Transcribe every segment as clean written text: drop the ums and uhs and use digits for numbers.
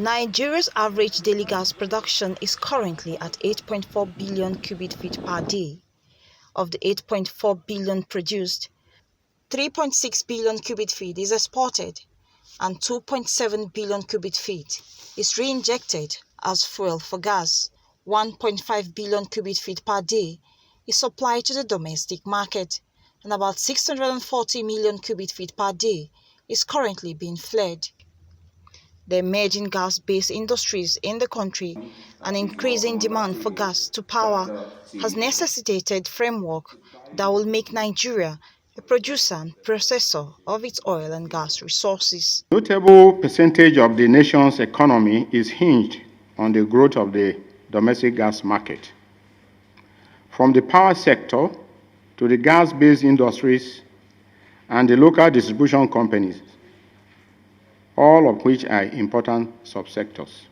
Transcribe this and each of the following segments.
Nigeria's average daily gas production is currently at 8.4 billion cubic feet per day. Of the 8.4 billion produced, 3.6 billion cubic feet is exported and 2.7 billion cubic feet is re-injected as fuel for gas. 1.5 billion cubic feet per day is supplied to the domestic market, and about 640 million cubic feet per day is currently being flared. The emerging gas-based industries in the country and increasing demand for gas to power has necessitated framework that will make Nigeria a producer and processor of its oil and gas resources. A notable percentage of the nation's economy is hinged on the growth of the domestic gas market. From the power sector to the gas-based industries and the local distribution companies, all of which are important subsectors.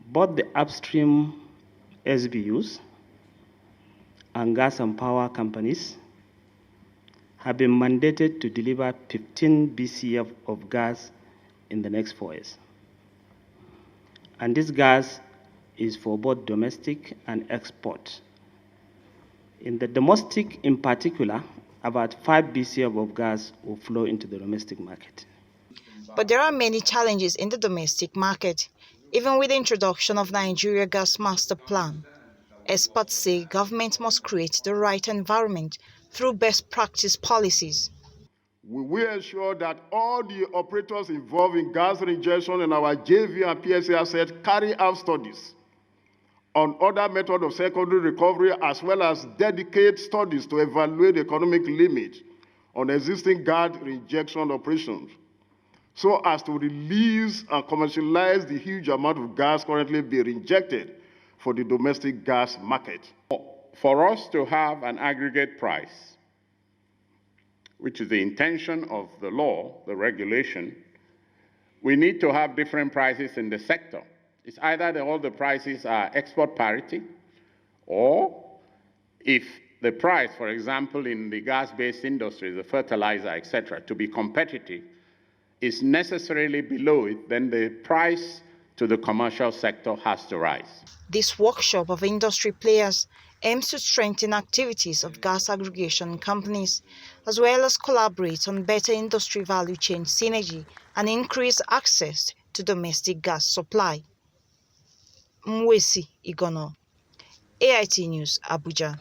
Both the upstream SBUs and gas and power companies have been mandated to deliver 15 BCF of gas in the next 4 years. And this gas is for both domestic and export. In the domestic in particular, about 5 BCF of gas will flow into the domestic market. But there are many challenges in the domestic market, even with the introduction of Nigeria Gas Master Plan. Experts say government must create the right environment through best practice policies. We will ensure that all the operators involved in gas rejection in our JV and PSA assets carry out studies on other methods of secondary recovery, as well as dedicate studies to evaluate the economic limit on existing gas rejection operations, so as to release and commercialize the huge amount of gas currently being rejected for the domestic gas market. For us to have an aggregate price, which is the intention of the law, the regulation, we need to have different prices in the sector. It's either all the prices are export parity, or if the price, for example, in the gas-based industry, the fertilizer, etc., to be competitive, is necessarily below it, then the price to the commercial sector has to rise. This workshop of industry players aims to strengthen activities of gas aggregation companies, as well as collaborate on better industry value chain synergy and increase access to domestic gas supply. Mwesi Igono, AIT News, Abuja.